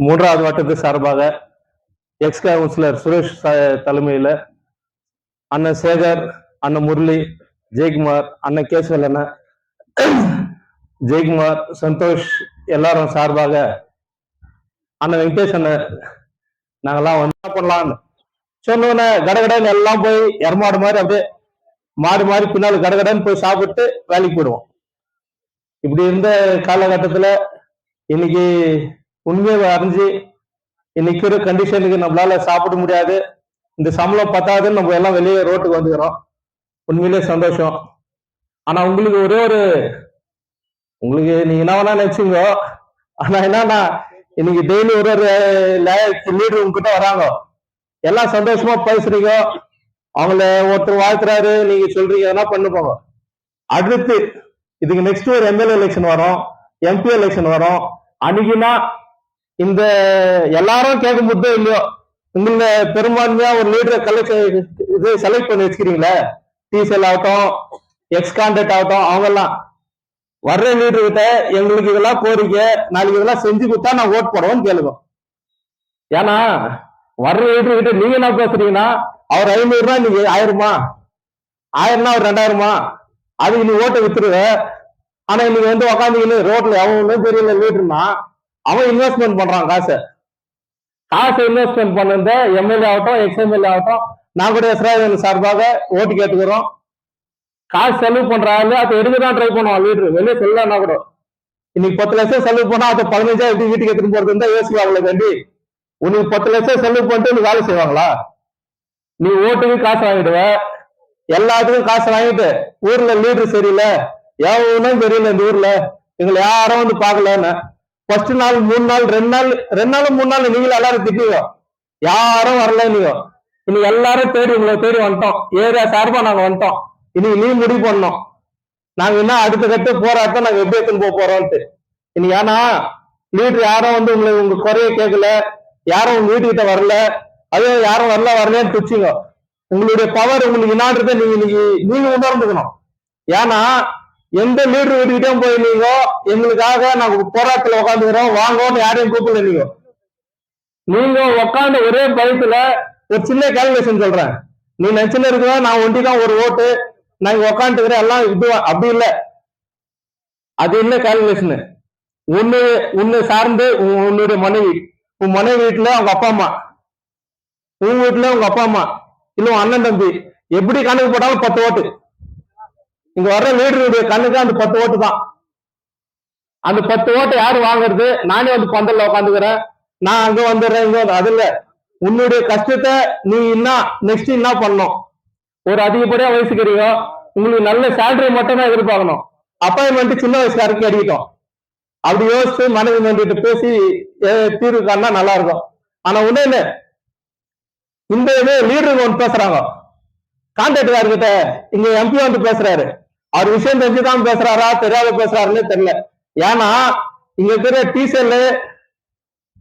மூன்றாவது வட்டத்து சார்பாக X councillor Suresh தலைமையில் அண்ணன் சேகர், அண்ணன் முரளி, ஜெயக்குமார், அண்ணன் கேசவல், ஜெயக்குமார், சந்தோஷ் எல்லாரும் சார்பாக அண்ணன் வெங்கடேஷ் அண்ணன் நாங்கெல்லாம் வந்து பண்ணலான்னு சொன்னோன்னே கடகடன்னு எல்லாம் போய் எரமாடு மாதிரி அப்படியே மாடு மாதிரி பின்னால் கடகடன்னு போய் சாப்பிட்டு வேலைக்கு போயிடுவோம். இப்படி இருந்த காலகட்டத்தில் இன்னைக்கு உண்மையை அறிஞ்சு இன்னைக்கு ஒரு கண்டிஷனுக்கு நம்மளால சாப்பிட முடியாது, இந்த சம்பளம் பத்தாதுன்னு நம்ம எல்லாம் வெளியே ரோட்டுக்கு வந்துக்கிறோம். உண்மையிலே சந்தோஷம். ஆனா உங்களுக்கு உங்களுக்கு நீங்க என்ன வேணா நினைச்சுங்க. ஆனா என்னன்னா இன்னைக்கு டெய்லி ஒரு லீடர் உங்ககிட்ட வராங்க, எல்லாம் சந்தோஷமா பேசுறீங்க, அவங்கள ஒருத்தர் வாழ்த்துறாரு, நீங்க சொல்றீங்க என்ன பண்ணுப்பாங்க. அடுத்து இதுக்கு நெக்ஸ்ட் ஒரு எம்எல்ஏ எலெக்ஷன் வரும், எம்பி எலெக்ஷன் வரும். அன்னைக்குன்னா இந்த எல்லாரும் கேட்க முடியும் இல்லையோ, உங்களை பெரும்பான்மையா ஒரு லீடரை செலக்ட் பண்ணி வச்சுக்கிறீங்களே, டிசெல் ஆகட்டும், எக்ஸ் கான்ட்ராக்ட் ஆகட்டும், அவங்க எல்லாம் வர்ற லீடர் கிட்ட எங்களுக்கு இதெல்லாம் கோரிக்கை, நாளைக்கு இதெல்லாம் செஞ்சு கொடுத்தா நான் ஓட் போடுவோம்னு கேளுங்க. ஏன்னா வர்ற லீடர் கிட்ட நீங்க என்ன பேசுறீங்கன்னா, அவர் 500 நீங்க 1000 1000 அவர் 2000 அதுக்கு நீ ஓட்டை வித்துருவ. ஆனா இன்னைக்கு வந்து உக்காந்துக்கின்னு ரோட்ல எவனும் தெரியல லீடர்னா அவன் இன்வெஸ்ட்மெண்ட் பண்றான் காசை இன்வெஸ்ட்மெண்ட் பண்ண எம்எல்ஏ ஆகட்டும், எக்ஸ்எம்எல்ஏ ஆகட்டும், நான் கூட எஸ்ராஜன் சார்பாக ஓட்டு கேட்டுக்கிறோம். காசு செலவு பண்றாங்க, அதை எடுக்கதான் ட்ரை பண்ணுவான் லீடர், வெளியே சொல்லலன்னா கூட. இன்னைக்கு 10 லட்சம் செலவு பண்ணா அதை 15 எப்படி வீட்டுக்கு எடுத்துட்டு போறது இருந்தா யோசிப்பாங்களே கண்டி. உனக்கு 10 லட்சம் செலவு பண்ணிட்டு நீ வேலை செய்வாங்களா? நீ ஓட்டுக்கு காசு வாங்கிடுவ, எல்லாத்துக்கும் காசு வாங்கிட்டு ஊர்ல லீடர் சரியில்லை, எவனும் தெரியல இந்த ஊர்ல, எங்களை யாரும் வந்து பாக்கலன்னு ஃபர்ஸ்ட் நாள் 3 நாள் 2 நாள் 3 நாள் நீங்களும் எல்லாரும் திட்டுவீங்க, யாரும் வரல. நீங்க இன்னைக்கு எல்லாரும் தேடி உங்களை தேடி வந்துட்டோம், ஏரியா சார்பா நாங்க வந்துட்டோம். இன்னைக்கு நீ முடிவு பண்ணோம் நாங்க என்ன அடுத்த கட்ட போராட்டம் நாங்க எப்படி எடுத்துன்னு போறோம்ட்டு. இன்னைக்கு ஏன்னா லீடர் யாரும் வந்து உங்க குறைய கேட்கல, யாரும் உங்க வீட்டுக்கிட்ட வரல, அதே யாரும் வரலன்னு துச்சிங்க. உங்களுடைய பவர் உங்களுக்கு என்னான்றதை நீங்க உணர்ந்துக்கணும். ஏன்னா எந்த லீடர் வீட்டுக்கிட்டே போயிருந்தீங்க, எங்களுக்காக நாங்க போராட்டத்துல உட்காந்துக்கிறோம் வாங்கன்னு யாரையும் கூப்பிடல. நீங்க உட்காந்து ஒரே பயத்துல ஒரு சின்ன கால்குலேஷன் சொல்றேன், நீ நினைச்சுன்னு இருக்க நான் ஒண்டிதான் ஒரு ஓட்டு நாங்க உட்காந்துக்கிறேன் எல்லாம் இது அப்படி இல்லை. அது என்ன கால்குலேஷன்? உன்னை சார்ந்து உன்னுடைய மனைவி, உன் மனைவி வீட்டுல அவங்க அப்பா அம்மா, உன் வீட்டுல உங்க அப்பா அம்மா, இல்ல அண்ணன் தம்பி, எப்படி கணக்கு போட்டாலும் 10 ஓட்டு. இங்க வர்ற லீடருடைய கண்ணுக்கு அந்த 10 ஓட்டு தான். அந்த 10 ஓட்டு யாரு வாங்குறது? நானே வந்து பந்தல்ல உட்காந்துக்கிறேன், நான் அங்க வந்துடுறேன் இங்க அது இல்ல. உன்னுடைய கஷ்டத்தை நீ நெக்ஸ்ட் என்ன பண்ணணும்? ஒரு அதிகப்படியா வயசுக்கிறீங்க, உங்களுக்கு நல்ல சேலரி மட்டும் தான் எதிர்பார்க்கணும். அப்பாயின்மெண்ட் சின்ன வயசுக்காரருக்கு அடிக்கிட்டோம். அப்படி யோசிச்சு மேனேஜ்மெண்ட் பேசி தீர்வு காணா நல்லா இருக்கும். ஆனா உடனே இந்த இது லீடர் ஒன்று பேசுறாங்க, கான்ட்ராக்டர்கிட்ட இங்க எம்பி வந்து பேசுறாரு, அவர் விஷயம் தெரிஞ்சுதான் பேசுறாரா தெரியாத பேசுறாருன்னு தெரியல. ஏன்னா இங்க இருக்கிற டீசல்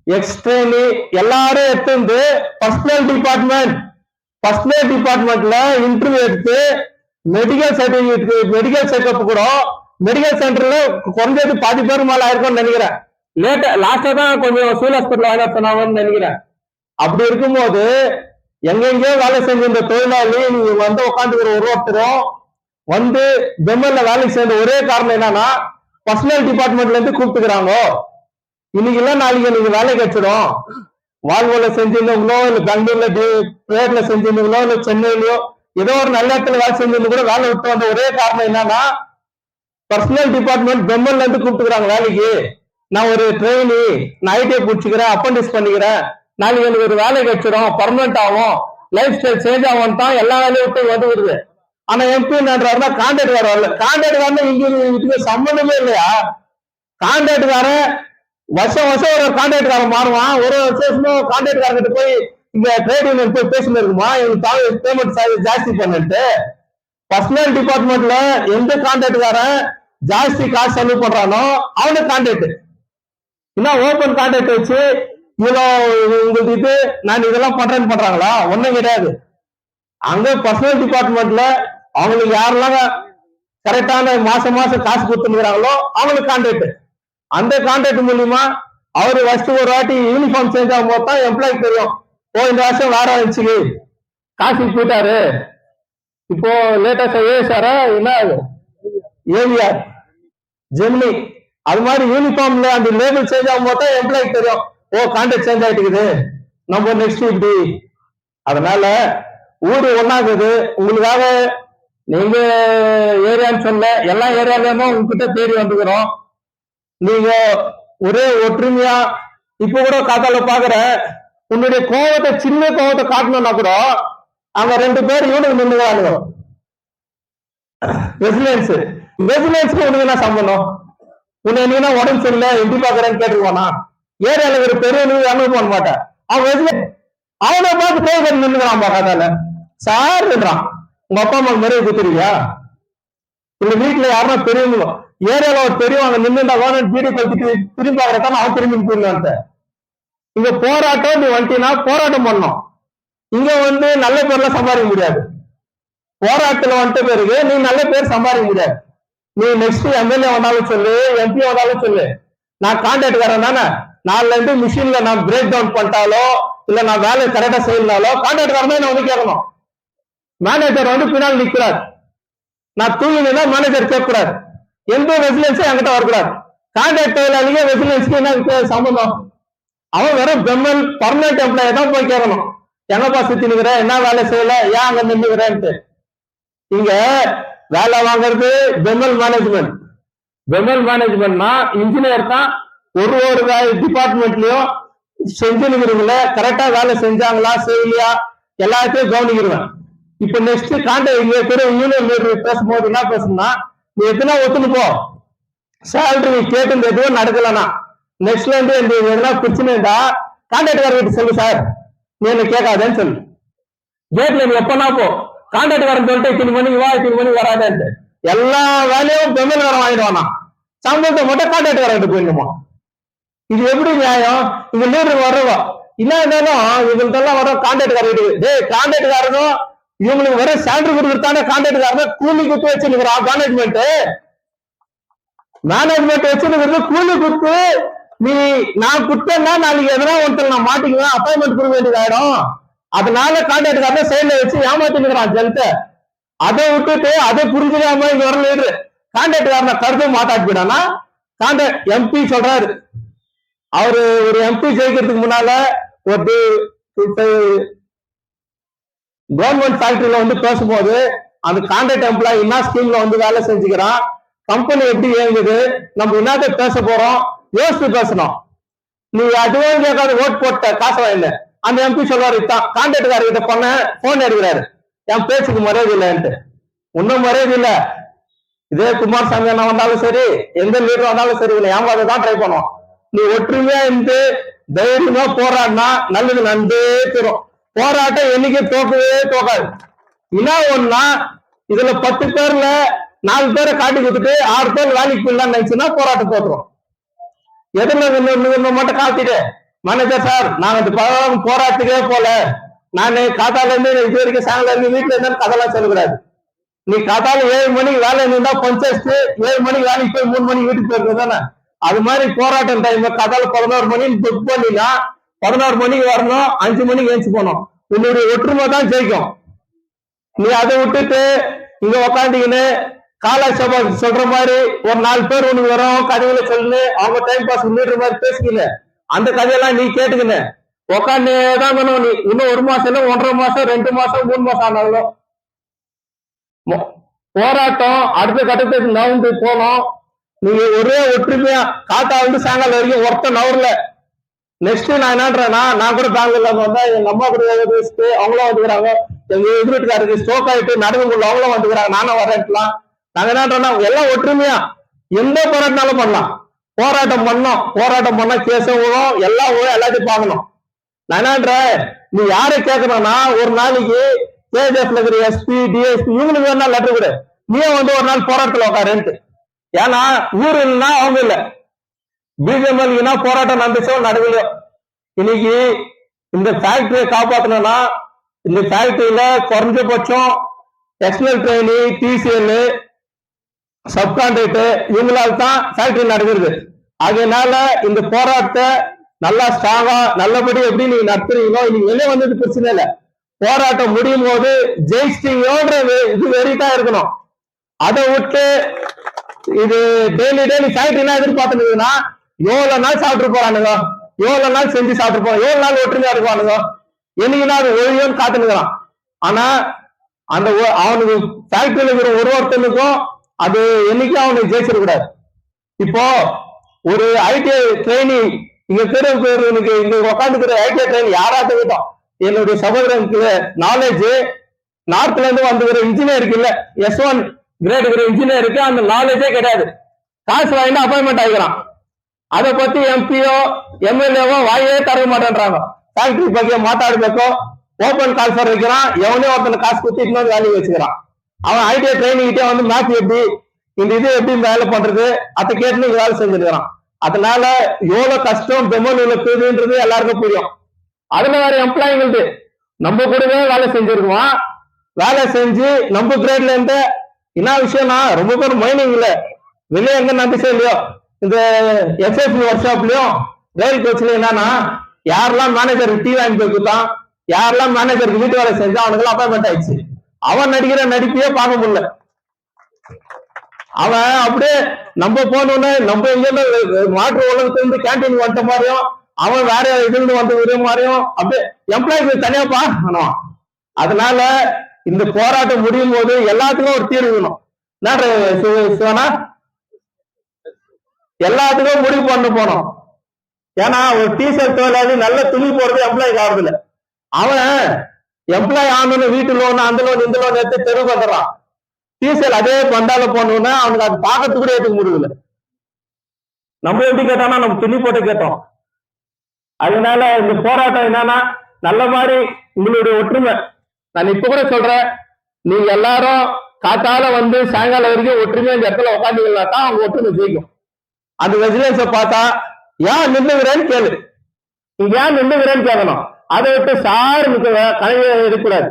எக்ஸ்ட்ரேனி எல்லாரும் எடுத்து வந்து பர்சனல் டிபார்ட்மெண்ட்ல இன்டர்வியூ எடுத்து மெடிக்கல் சர்டிபிகேட், மெடிக்கல் செக்அப் கூட மெடிக்கல் சென்டர்ல குறைஞ்சது 10 பேர் மேல ஆயிருக்கும்னு நினைக்கிறேன். லாஸ்டா தான் கொஞ்சம் சிவில் ஹாஸ்பிட்டல் வாங்க சொன்னாங்கன்னு நினைக்கிறேன். அப்படி இருக்கும்போது எங்கெங்கயோ வேலை செஞ்ச இந்த தொழிலாளி நீங்க வந்து உட்காந்துக்கிற ஒருத்தரும் வந்து பெம்மல்ல வேலைக்கு சேர்ந்த ஒரே காரணம் என்னன்னா பர்சனல் டிபார்ட்மெண்ட்ல இருந்து கூப்பிட்டுக்கிறாங்க. இன்னைக்கு இல்ல நாளைக்கு நீங்க வேலை கிடைச்சிடும். வால்வோல செஞ்சிருந்தவங்களோ இல்ல பெங்களூர்ல பிளேட்ல செஞ்சிருந்தவங்களோ இல்ல சென்னையிலயோ ஏதோ ஒரு நல்ல இடத்துல வேலை செஞ்சிருந்து கூட வேலை விட்டு வந்த ஒரே காரணம் என்னன்னா பர்சனல் டிபார்ட்மெண்ட் பெம்மல்ல இருந்து கூப்பிட்டுக்கிறாங்க வேலைக்கு. நான் ஒரு ட்ரெயினி, நான் ஐடிஐ பிடிச்சிக்கிறேன், அப்ரண்டிஸ் பண்ணிக்கிறேன், நாளைக்கு எனக்கு ஒரு வேலை கிடைச்சிடும், பர்மனன்ட் ஆகும், லைஃப் ஸ்டைல் சேஞ்ச் ஆகும் தான் எல்லா வேலையும் விட்டு வந்து வருது. ஆனா எம்பி என்னன்றாருன்னா கான்ட்ராக்ட் வரல. கான்ட்ராக்ட் இங்க சம்பந்தமே இல்லையா? கான்ட்ராக்டுக்காரன் வருஷம் ஒரு கான்ட்ராக்டுக்காரன் மாறுவான். ஒரு வருஷம் கான்ட்ராக்டுக்காரங்கிட்ட போய் இங்க ட்ரேட் யூனியன் போய் பேசிட்டு இருக்குமா எங்களுக்கு பேமெண்ட் ஜாஸ்தி பண்ணிட்டு. பர்சனல் டிபார்ட்மெண்ட்ல எந்த கான்ட்ராக்டுக்காரன் ஜாஸ்தி காசு செலவு பண்றானோ அவனுக்கு கான்ட்ராக்ட். இன்னும் ஓபன் கான்ட்ராக்ட் வச்சு இவ்வளவு உங்களுக்கு இது நான் இதெல்லாம் பண்றேன்னு பண்றாங்களா? ஒண்ணும் கிடையாது. அங்க பர்சனல் டிபார்ட்மெண்ட்ல அவங்களுக்கு யாரெல்லாம் கரெக்டான மாசம் காசு கொடுத்துருக்காங்களோ அவங்களுக்கு கான்ட்ராக்ட். அந்த கான்ட்ராக்ட் மூலியமா அவரு ஃபர்ஸ்ட் ஒரு வாட்டி யூனிஃபார்ம் சேஞ்ச் ஆகும் போது தான் எம்ப்ளாய்க்கு தெரியும், ஓ இந்த வருஷம் வேற ஆயிடுச்சு, காசிக்கு போயிட்டாரு. இப்போ லேட்டஸ்டா ஏசாரா என்ன ஏவிஆர் ஜெமினி, அது மாதிரி யூனிஃபார்ம்ல அந்த லேபிள் சேஞ்ச் ஆகும் போது தான் எம்ப்ளாய்க்கு தெரியும், ஓ கான்ட்ராக்ட் சேஞ்ச் ஆயிட்டுக்குது, நம்ம நெக்ஸ்ட் இப்படி. அதனால ஊரு ஒன்னாகுது. உங்களுக்காக நீங்க ஏரியான்னு சொல்ல, எல்லா ஏரியாலயுமே உங்ககிட்ட தேடி வந்துக்கிறோம். நீங்க ஒரே ஒற்றுமையா இப்ப கூட காத்தால பாக்குற, உன்னுடைய கோவத்தை சின்ன கோவத்தை காட்டணும்னா கூட அவங்க 2 பேர் யூனிட் நின்றுவாங்க. ரெசிடென்ஸ் ரெசிடென்ஸ்க்கு உனக்கு என்ன சம்பந்தம்? உன்னை நீனா உடம்பு சரியில்லை எப்படி பாக்குறேன்னு கேட்டுருவானா? ஏரியால ஒரு பெரிய அனுபவம் பண்ண மாட்டேன். அவன் அவனை பார்த்து கோவம் நின்றுக்கிறான் காத்தால சார்ன்றான். உங்க அப்பா அம்மா மரியாதை கொடுத்துருவியா? இந்த வீட்டுல யாருன்னா பெரியவங்களோ ஏரியால ஒரு பெரியவங்க நின்றுண்டா வீடியோ கழிச்சுட்டு திரும்பி பாக்குறதான அவன் திரும்பி போயிடலான்ட்டு. இங்க போராட்டம் நீ வந்துட்டீங்கன்னா போராட்டம் பண்ணணும். இங்க நல்ல பேர்ல சம்பாதிக்க முடியாது. போராட்டத்துல வந்துட்ட பிறகு நீ நல்ல பேர் சம்பாதிக்க முடியாது. நீ நெக்ஸ்ட் எம்எல்ஏ வந்தாலும் சொல்லு, எம்பி வந்தாலும் சொல்லு, நான் கான்ட்ராக்ட்காரன் தானே, நாலுல இருந்து மிஷின்ல நான் பிரேக் டவுன் பண்ணிட்டாலோ இல்ல நான் வேலை கரெக்டா செய்யலனாலோ கான்ட்ராக்ட்காரன் தான் என்ன கேட்கணும். மேனேஜர் பின்னால் நிற்கிறார், நான் தூங்கினா மேனேஜர் கேட்கக்கூடாது. எந்த ரெசிடென்ஸும் என்கிட்ட வரக்கூடாது. கான்ட்ராக்ட் தொழிலாளிங்க ரெசிடென்ஸ்க்கு என்ன சம்பந்தம்? அவன் வெறும் பெம்மல் பர்மனன்ட் எம்ப்ளாயி தான் போய் கேட்கணும், என்னப்பா சுத்தி நிக்கிற, என்ன வேலை செய்யல, ஏன் அங்க நின்றுக்கிறேன்ட்டு. இங்க வேலை வாங்குறது பெம்மல் மேனேஜ்மெண்ட். பெம்மல் மேனேஜ்மெண்ட்னா இன்ஜினியர் தான் ஒரு டிபார்ட்மெண்ட்லயும் செஞ்சுருக்கிறவங்கள கரெக்டா வேலை செஞ்சாங்களா செய்யலையா எல்லாத்தையும் கவனிக்கிறேன். இப்ப நெக்ஸ்ட் கான்ட்ராக்ட் இங்க இருக்கிற யூனியன் லீடர் பேசும்போது என்ன பேசணும்னா, நீ எத்தனா ஒத்துன்னு போ, சேலரி கேட்டு எதுவும் நடக்கலன்னா நெக்ஸ்ட்ல இருந்து எதுனா பிரச்சனைடா கான்ட்ராக்ட்கார வீட்டு சொல்லு சார், நீ என்ன கேட்காதேன்னு சொல்லு. கேட்ல நீ எப்பனா போ, கான்ட்ராக்ட்காரன் சொல்லிட்டு 3 மணிக்கு வா 3 மணிக்கு வராதேன்ட்டு எல்லா வேலையும் பெம்மெல்காரன் வாங்கிடுவானா, சம்பளத்தை மட்டும் கான்ட்ராக்ட்காரன் போயிடணுமா? இது எப்படி நியாயம்? இங்க லீடர் வர்றவா என்ன இருந்தாலும் இவங்கள்ட்டெல்லாம் வர கான்ட்ராக்ட்கார வீட்டுக்கு, டேய் கான்ட்ராக்ட்காரனும் இவங்களுக்கு வர சேலரி கொடுக்குறதான கான்ட்ராக்ட்காரன் கூலி குத்து வச்சுருக்கிறான். மேனேஜ்மெண்ட் வச்சிருக்கிறது கூலி குத்து. நீ நான் குத்தேன்னா நாளைக்கு எதனா ஒருத்தர் நான் மாட்டிக்குவேன், அப்பாயின்மெண்ட் கொடுக்க வேண்டியதாயிடும். அதனால கான்ட்ராக்ட்காரன் செயல வச்சு ஏமாத்தினுக்கிறான் ஜனத்தை. அதை விட்டுட்டு அதை புரிஞ்சுக்காம இங்க வர லீடர் கான்ட்ராக்ட்காரனை கருத்து மாட்டாச்சுடானா. கான்ட்ராக்ட் எம்பி சொல்றாரு, அவரு ஒரு எம்பி ஜெயிக்கிறதுக்கு முன்னால ஒரு கவர்மெண்ட் ஃபேக்டரியில பேசும்போது அந்த கான்ட்ராக்ட் எம்ப்ளாயி என்ன ஸ்கீம்ல வேலை செஞ்சுக்கிறான், கம்பெனி எப்படி இயங்குது, நம்ம என்னத்த பேச போறோம் யோசிச்சு பேசணும். நீ அதுவும் கேட்காத ஓட் போட்ட காசு வாங்கல. அந்த எம்பி சொல்றாரு, கான்ட்ராக்ட்காரர்கிட்ட பண்ண போன் எடுக்கிறாரு, என் பேச்சுக்கு மரியாதை இல்லைன்ட்டு. ஒன்னும் மரியாதை இல்லை. இதே குமாரசாமி அண்ணா வந்தாலும் சரி, எந்த லீடர் வந்தாலும் சரி, இல்லை ஏமாத தான் ட்ரை பண்ணுவோம். நீ ஒற்றுமையா இருந்து தைரியமா போராடினா நல்லது நன்றே தரும். போராட்டம் என்னைக்கு தோக்கவே தோக்காது. என்ன ஒண்ணா இதுல 10 பேர்ல 4 பேரை காட்டி கொடுத்துட்டு 6 பேர் வேலைக்கு போயிடலாம்னு நினைச்சுன்னா போராட்டம் தோற்றுரும். எதுல மட்டும் காத்திட்டு மேனேஜர் சார் நாங்க இந்த போராட்டத்துக்கே போல, நானு காத்தால இருந்து இது வரைக்கும் சாயங்காலம் இருந்து வீட்டுல இருந்தாலும் கதெல்லாம் சொல்லக்கூடாது. நீ காத்தால 7 மணிக்கு வேலை இருந்தா பஞ்சாயத்து 7 மணிக்கு வேலைக்கு போய் 3 மணிக்கு வீட்டுக்கு போயிருக்க தானே. அது மாதிரி போராட்டம் டைம் காத்தால 11 மணிக்கு புக் பண்ணினா 11 மணிக்கு வரணும், 5 மணிக்கு எழுந்து போனோம். உன்னுடைய ஒற்றுமை தான் ஜெயிக்கும். நீ அதை விட்டுட்டு இங்க உக்காந்துக்கின்னு காலா சபா சொல்ற மாதிரி ஒரு 4 பேர் உனக்கு வரும் கதைகளை சொல்லு, அவங்க டைம் பாஸ் லீடர் மாதிரி பேசிக்கல. அந்த கதையெல்லாம் நீ கேட்டுக்கின்னு உக்காந்துதான் வேணும். நீ இன்னும் 1 மாசம் இல்ல 1.5 மாசம் 2 மாசம் 3 மாசம் ஆனாலும் போராட்டம் அடுத்த கட்டத்துக்கு நவுந்து போனோம். நீங்க ஒரே ஒற்றுமையா காத்தா சாயங்காலம் வரைக்கும் ஒருத்த நவர்ல. நெக்ஸ்ட் நான் என்னன்றேன்னா, நான் கூட பெங்களூர்ல வந்தா எங்க அம்மா கூட பேசிட்டு அவங்களும் வந்துக்கிறாங்க, எங்க எதிர்காருக்கு ஸ்ட்ரோக் ஆயிட்டு நடுவுக்குள்ள அவங்களும் வந்துக்கிறாங்க, நானும் வரேன்லாம். நாங்க என்னன்றோம்னா எல்லாம் ஒற்றுமையா எந்த போராட்டினாலும் பண்ணலாம். போராட்டம் பண்ணோம், போராட்டம் பண்ணா கேஸும் விழும், எல்லாம் விழும், எல்லாத்தையும் பார்க்கணும். நான் என்னன்ற, நீ யாரை கேட்கணும்னா ஒரு நாளைக்கு கேஜிஎஃப்ல இருக்கிற எஸ்பி டிஎஸ்பி இவங்களுக்கு வேணா லெட்டர் கொடு, நீ ஒரு நாள் போராட்டத்தில் உட்காருன்ட்டு. ஏன்னா ஊர் இல்லைன்னா அவங்க இல்ல, பிஜேபி போராட்டம் நடந்துச்சோ நடக்கலையோ. இன்னைக்கு இந்த ஃபேக்டரியை காப்பாற்றணும்னா இந்த ஃபேக்டரியில குறைஞ்சபட்சம் எக்ஸ்டர்னல் ட்ரெயினி, டிசிஎல், சப்கான்ட்ராக்ட் இவங்களால தான் ஃபேக்டரி நடக்கிறது. அதனால இந்த போராட்டத்தை நல்லா ஸ்ட்ராங்கா நல்லபடி எப்படி நீங்க நடத்துறீங்களோ நீங்க வெளியே வந்தது பிரச்சனை இல்லை. போராட்டம் முடியும் போது ஜெயிச்சிட்டீங்களோன்ற இது வெறிதான் இருக்கணும். அதை விட்டு இது டெய்லி ஃபேக்டரினா எதிர்பார்த்துருக்குன்னா எவ்வளவு நாள் சாப்பிட்டு போறானுங்க, எவ்வளவு நாள் செஞ்சு சாப்பிட்டு போறான், எவ்வளவு நாள் ஒற்றுமையா இருக்குவானுங்க, என்னைக்குன்னா அது ஒழியோன்னு காத்துனுக்குறான். ஆனா அந்த அவனுக்கு ஃபேக்டரியில இருக்கிற ஒருத்தனுக்கும் அது என்னைக்கும் அவனுக்கு ஜெயிச்சிடக்கூடாது. இப்போ ஒரு ஐடிஐ ட்ரெயினி இங்க பேருக்கு இங்க உட்காந்துக்கிற ஐடிஐ ட்ரெயின் யாராவது விட்டோம் என்னுடைய சகோதரனுக்கு நாலேஜ் நார்த்ல இருந்து வந்துக்கிற இன்ஜினியருக்கு இல்ல, S1 கிரேட் இருக்கிற இன்ஜினியருக்கு அந்த நாலேஜே கிடையாது. காசு வாங்கிட்டு அப்பாயின்மெண்ட் ஆகிக்கிறான். அதை பத்தி எம்பியோ எம்எல்ஏவோ வாயே தர மாட்டேன்றாங்க. ஃபேக்டரி பத்திய மாத்தாடுಬೇಕோ ஓபன் கால்ஃபர் வைக்கிறான். எவனே ஒருத்தனை காசு குத்திட்டு வேலைக்கு வச்சுக்கிறான். அவன் ஐடிஐ ட்ரைனிங்கிட்டே வந்து மேப் எப்படி இந்த இது எப்படி வேலை பண்றது அதை கேட்டு வேலை செஞ்சிருக்கிறான். அதனால எவ்வளவு கஷ்டம் பெமோலியில இருக்குதுன்றது எல்லாருக்கும் புரியும். அதுல வேற எம்ப்ளாய்மெண்ட் நம்ம கூடவே வேலை செஞ்சிருக்குவான். வேலை செஞ்சு நம்ம கிரேட்ல இருந்து என்ன விஷயம்னா ரொம்ப பேர் மைனிங் இல்ல வெளியே எங்க நம்பிச்சே இல்லையோ இந்த எஸ்எஸ்பி ஒர்க் ஷாப்லயும் ரயில் கோச்லயும் என்னன்னா யாரெல்லாம் மேனேஜருக்கு டீ வாங்கி போய் கொடுத்தான், யாரெல்லாம் மேனேஜருக்கு வீட்டு வேலை செஞ்சா அவனுக்கு அப்பாயின்மெண்ட் ஆயிடுச்சு. அவன் நடிக்கிற நடிப்பையே பார்க்க முடியல. அவன் அப்படியே நம்ம போனோன்னு நம்ம எங்க மாற்று உலகத்துல இருந்து கேன்டீன் வந்துட்ட மாதிரியும் அவன் வேற இதுல இருந்து வந்து மாதிரியும் அப்படியே எம்ப்ளாய்க்கு தனியா பார்க்கணும். அதனால இந்த போராட்டம் முடியும் போது எல்லாத்துக்கும் ஒரு தீர்வு வேணும். எல்லாத்துக்கும் முடிவு பண்ண போனோம். ஏன்னா ஒரு டீஷர்ட் தொழிலாளி நல்ல துணி போறது எம்ப்ளாய்க்கு ஆகுதுல. அவன் எம்ப்ளாய் ஆனு வீட்டு லோன் அந்த லோன் இந்த லோன் எடுத்து தெருவுக்கு வந்துடுறான். டீசல் அதே பண்டால போனோம்னா அவனுக்கு அது பார்க்கறதுக்கு கூட ஏற்றுக்க முடியல. நம்ம எப்படி கேட்டோம்னா நம்ம துணி போட்டு கேட்டோம். அதனால இந்த போராட்டம் என்னன்னா நல்ல மாதிரி உங்களுடைய ஒற்றுமை. நான் இப்ப கூட சொல்றேன், நீங்க எல்லாரும் காத்தால வந்து சாயங்காலம் வரைக்கும் ஒற்றுமையா இந்த இடத்துல உட்காந்துங்கன்னா தான் அவங்க ஒற்றுமை ஜெயிக்கும். அந்த விஜிலன்ஸை பார்த்தா ஏன் நின்றுகிறேன்னு கேளு, நீங்க ஏன் நின்றுகிறேன்னு கேட்கணும். அதை விட்டு சார் கையை எடுக்கூடாது.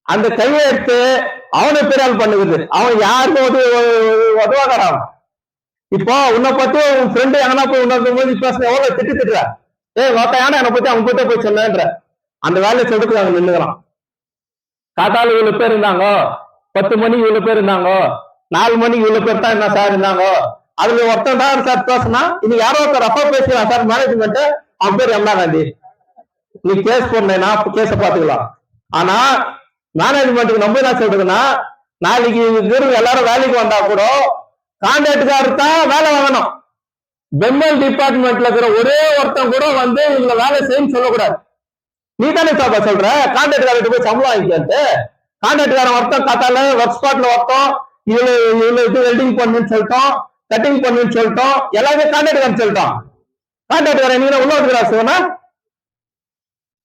அந்த கையை எடுத்து அவனை பெரியால் பண்ணுகிறது. அவன் யாருக்கும் உதவாகிறான். இப்போ உன்னை பத்தி உன் ஃப்ரெண்டு எங்கன்னா போய் உணர்ந்து போது பேச எவ்வளவு திட்டுற, யானை என்னை பத்தி அவங்க கிட்ட போய் சொன்னேன்ற அந்த வேலையை சொல்றதுக்கு அவன் நின்றுக்கிறான். காத்தால இவ்வளவு பேர் இருந்தாங்க, 10 மணிக்கு இவ்வளவு பேர் இருந்தாங்க, 4 மணிக்கு இவ்வளவு பேர் தான் என்ன சார் இருந்தாங்க. அதுல ஒருத்தன் தான் சார் பேசினா இன்னைக்கு யாரோ ஒருத்தர் அப்பா பேசலாம் சார் மேனேஜ்மெண்ட் அவன் பேர் எம்னா காந்தி. நீ கேஸ் போடனா கேஸ பாத்துக்கலாம். ஆனா மேனேஜ்மெண்ட்டுக்கு நம்ம என்ன சொல்றதுன்னா நாளைக்கு எல்லாரும் வேலைக்கு வந்தா கூட கான்ட்ராக்டுக்காரர் தான் வேலை வாங்கணும். பெம்மல் டிபார்ட்மெண்ட்ல இருக்கிற ஒரே ஒருத்தன் கூட வந்து இவங்க வேலை செய்யணும்னு சொல்லக்கூடாது. நீ தானே சாப்பா சொல்ற கான்ட்ராக்டுக்காரர்கிட்ட போய் சம்பளம் வாங்கிட்டு கான்ட்ராக்டுக்காரன் ஒருத்தன் காத்தால ஒர்க் ஸ்பாட்ல ஒருத்தம் இவ்வளவு இது வெல்டிங் பண்ணுன்னு சொல்லிட்டோம், கட்டிங் பண்ணுன்னு சொல்லிட்டோம், எல்லாமே கான்ட்ராக்டுக்காரன் சொல்லிட்டோம். கான்ட்ராக்டுக்காரன் நீங்க உள்ள இருக்கிறா சிவனா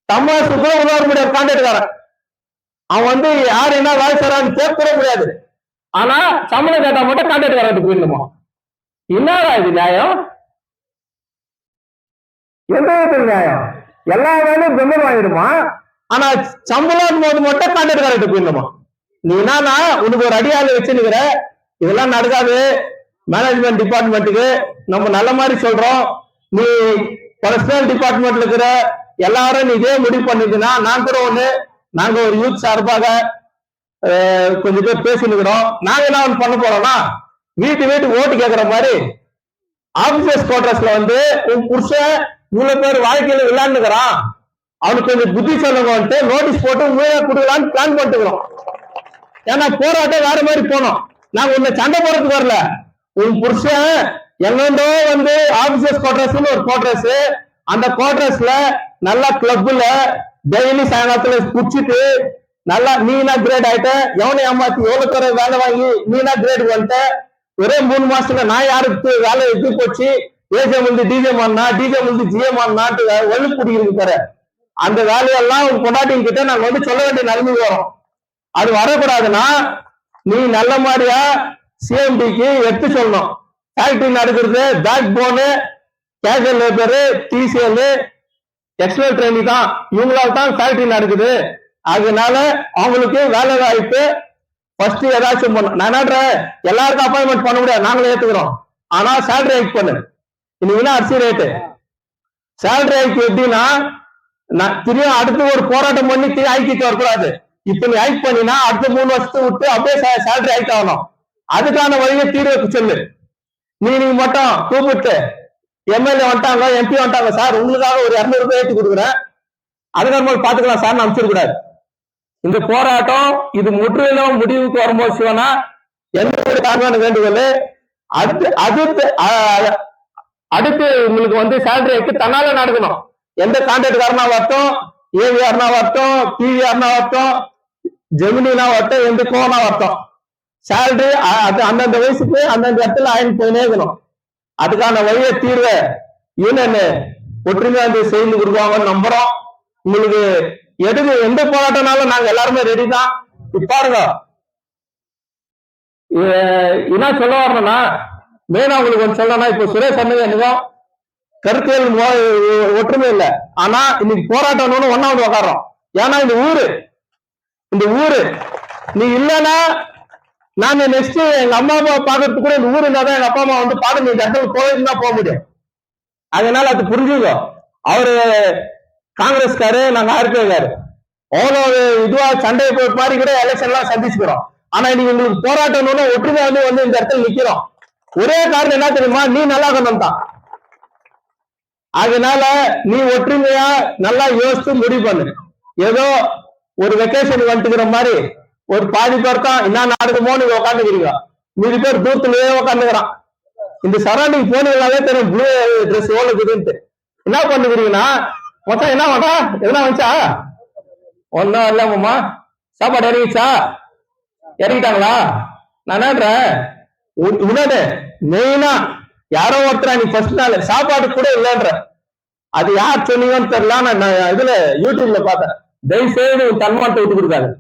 தம்மாசு கூட உள்ள வர முடியாது. கான்ட்ராக்டுக்காரன் அவன் வந்து யாரு என்ன வேலை செய்யறான்னு கேட்க முடியாது. ஆனா சம்பளம் கேட்டா மட்டும் கான்ட்ராக்டுக்காரன் போயிடணுமா? என்னடா இது நியாயம்? எந்த விதத்தில் நியாயம்? எல்லா வேலையும் பெம்மன் வாங்கிடுமா, ஆனா சம்பளம் போது மட்டும் கான்ட்ராக்டுக்காரர்கிட்ட போயிடணுமா? நீ என்னன்னா உனக்கு ஒரு அடியாளை வச்சுருக்கிற. இதெல்லாம் நடக்காது. மேனேஜ்மெண்ட் டிபார்ட்மெண்ட்டுக்கு நம்ம நல்ல மாதிரி சொல்றோம். நீ பர்சனல் டிபார்ட்மெண்ட்ல இருக்கிற எல்லாரும் நீ இதே முடிவு பண்ணிருந்தா நான் கூட நாங்க ஒரு யூத் சார்பாக கொஞ்சம் பேர் பேசினுக்கிறோம். நாங்க என்ன பண்ண போறோம்னா வீட்டு ஓட்டு கேட்கிற மாதிரி ஆபீசர்ஸ் குவார்டர்ஸ்ல வந்து உன் புருஷன் இவ்வளவு பேர் வாழ்க்கையில விளையாண்டுக்கிறான், அவனுக்கு கொஞ்சம் புத்தி சொல்லுங்க நோட்டீஸ் போட்டு உண்மையா கொடுக்கலான்னு பிளான் பண்ணிட்டுக்கிறோம். ஏன்னா போராட்டம் வேற மாதிரி போனோம். நாங்க உன்னை சண்டை போறதுக்கு வரல. உன் புருஷன் எங்கேண்டோ வந்து ஆபீசர்ஸ் குவார்டர்ஸ்னு ஒரு குவார்டர்ஸ், அந்த குவார்டர்ஸ்ல நல்லா கிளப்ல டெய்லி சாயங்காலத்துல குடிச்சிட்டு நல்லா நீனா கிரேட் ஆயிட்ட, எவனை ஏமாத்தி எவ்வளவு பேர வேலை வாங்கி நீனா கிரேட் வந்துட்ட. ஒரே 3 மாசத்துல நான் யாருக்கு வேலை இது போச்சு, ஏஜே வந்து டிஜே மாறினா, டிஜே வந்து ஜிஏ மாறினாட்டு ஒழு பிடிக்கிறது தர. அந்த வேலையெல்லாம் கொண்டாட்டிங்க கிட்ட நாங்க வந்து சொல்ல வேண்டிய நிலைமை வரும். அது வரக்கூடாதுன்னா நீ நல்ல மாதிரியா சிஎம்டிக்கு எடுத்து சொல்லணும். ஃபேக்டரி நடக்கிறது backbone, casual labour, TCL, external training தான், இவங்களால தான் ஃபேக்டரி நடக்குது. அதனால அவங்களுக்கு வேலை வாய்ப்பு ஃபர்ஸ்ட் ஏதாச்சும் பண்ணும். நான் எல்லாருக்கும் அப்பாயின்மெண்ட் பண்ண முடியாது, நாங்களே ஏத்துக்கிறோம். ஆனா சேலரி ஹைக் பண்ணு. இன்னைக்கு அரிசி ரேட்டு சேலரி ஹைக் எப்படின்னா நான் திரும்ப அடுத்து ஒரு போராட்டம் பண்ணி ஹைக்கிட்டு வரக்கூடாது. இப்ப நீ ஹைக் பண்ணினா அடுத்த 3 வருஷத்தை விட்டு அப்படியே சேலரி ஹைக் ஆகணும். அதுக்கான வழியை தீர்வு சொல்லு. நீங்க மட்டும் கூப்பிட்டு எம்எல்ஏ வந்துட்டாங்க, எம்பி வந்துட்டாங்க, சார் உங்களுக்காக ஒரு 200 ரூபாய் ஏற்றி கொடுக்குறேன், அதுக்கப்புறம் பாத்துக்கலாம் சார் அனுப்பிச்சிடக்கூடாது. இந்த போராட்டம் இது முற்றிலும் முடிவுக்கு வரும்போது சிவனா எந்த ஒரு காரணமான வேண்டுகோள் அடுத்து உங்களுக்கு வந்து சேலரி ஹைக்கு தன்னால நடக்கணும். எந்த கான்ட்ராக்ட்காரனா வரட்டும், ஏவிஆர்னா வரட்டும், பிவிஆர்னா வரட்டும், ஜெமினா வரட்டும், எந்த கோனா வரட்டும், சேலரி அது அந்தந்த வயசுக்கு அந்தந்த இடத்துல ஆயின் போயினே இருக்கணும். அதுக்கான வழிய தீர்வை யூனியன் ஒற்றுமையா செய்து கொடுக்குவாங்கன்னு நம்புறோம். உங்களுக்கு எந்த போராட்டம்னாலும் நாங்க எல்லாருமே ரெடி தான். பாருங்க என்ன சொல்ல வரணும்னா மெயினா உங்களுக்கு ஒன்று சொல்லணும்னா இப்ப சுரேஷ் சொன்னது என்னதான் கருத்தியல் ஒற்றுமை இல்லை. ஆனா இன்னைக்கு போராட்டம்னு ஒன்னா வந்து உக்காடுறோம். ஏன்னா இந்த ஊரு நீ இல்லைன்னா நான் நெக்ஸ்ட் எங்க அம்மா அப்பா பாக்குறதுக்கு கூட இந்த ஊர் இருந்தாதான் எங்க அப்பா அம்மா வந்து பாருங்க இந்த இடத்துல போயிருந்தா போக முடியும். அதனால அது புரிஞ்சுக்கோ. அவரு காங்கிரஸ்காரு, நாங்க ஆர்பிஐக்காரு, அவ்வளவு இதுவா சண்டை போட்டு மாதிரி கூட எலெக்ஷன் எல்லாம் சந்திச்சுக்கிறோம். ஆனா இன்னைக்கு உங்களுக்கு போராட்டம்னு ஒற்றுமையா வந்து இந்த இடத்துல நிக்கிறோம். ஒரே காரணம் என்ன தெரியுமா? நீ நல்லா இருக்கணும் தான். அதனால நீ ஒற்றுமையா நல்லா யோசிச்சு முடிவு பண்ணு. ஏதோ ஒரு வெக்கேஷன் வந்துட்டுக்கிற மாதிரி ஒரு பாதி பேர் தான் என்ன நடக்குமோ நீங்க உட்காந்துக்கிறீங்க, மீதி பேர் தூரத்துலயே உட்காந்துக்கிறான். இந்த சரௌண்டிங் போனீங்களாவே தெரியும் ப்ளூ ட்ரெஸ் ஓடுதுன்ட்டு. என்ன பண்ணுக்கிறீங்கன்னா மொத்தம் என்ன வேண்டா எதுனா வந்துச்சா? ஒன்னும் இல்லம்மா. சாப்பாடு இறங்கிச்சா? இறங்கிட்டாங்களா? நான் உன்னோட மெயினா யாரோ ஒருத்தர் நீ ஃபர்ஸ்ட் நாள் சாப்பாடு கூட இல்லைன்ற அது யார் சொன்னீங்கன்னு தெரியல. நான் இதுல யூடியூப்ல பார்த்தேன். தயவு செய்து தன்மானத்தை விட்டு கொடுக்காது.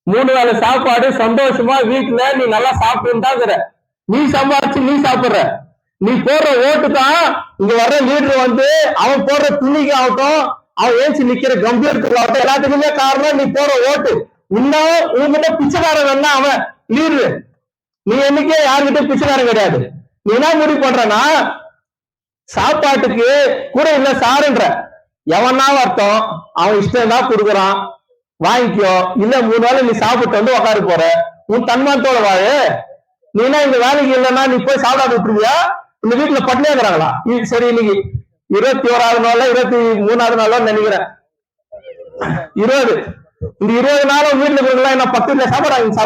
3 வேளை சாப்பாடு சந்தோஷமா வீட்டுல நீ நல்லா சாப்பிட்டு நீ சம்பாதிச்சு நீ சாப்பிடுற. நீ போடுற ஓட்டு தான் இங்க வர்ற லீடர் வந்து அவன் போடுற துணிக்கு ஆகட்டும், அவன் ஏச்சு நிக்கிற கம்பீரத்துக்கு ஆகட்டும், எல்லாத்துக்குமே காரணம் நீ போடுற ஓட்டு. இன்னும் உங்ககிட்ட பிச்சைக்காரன் வேணா அவன் லீடரு. நீ என்னைக்கே யாருக்கிட்ட பிச்சைக்காரன் கிடையாது. நீ என்ன முடிவு பண்றனா சாப்பாட்டுக்கு கூட இல்ல சாருன்ற எவனா அர்த்தம் அவன் இஷ்டம் தான் கொடுக்குறான், வாங்கிக்கோ. இல்ல 3 வேளை நீ சாப்பிட்டு வந்து உக்காரு போற, உன் தன்மானத்தோட வாழு. நீனா இந்த வேலைக்கு இல்லைன்னா நீ போய் சாப்பிடாது விட்டுருவியா? இந்த வீட்டுல பட்டினியா இருக்கிறாங்களா? சரி இன்னைக்கு 21வது நாளோ 23வது நாளோ நினைக்கிறேன் 20 இந்த 20 நாளும் வீட்டுல இருக்கிறவங்களா என்ன 10 சாப்பாடு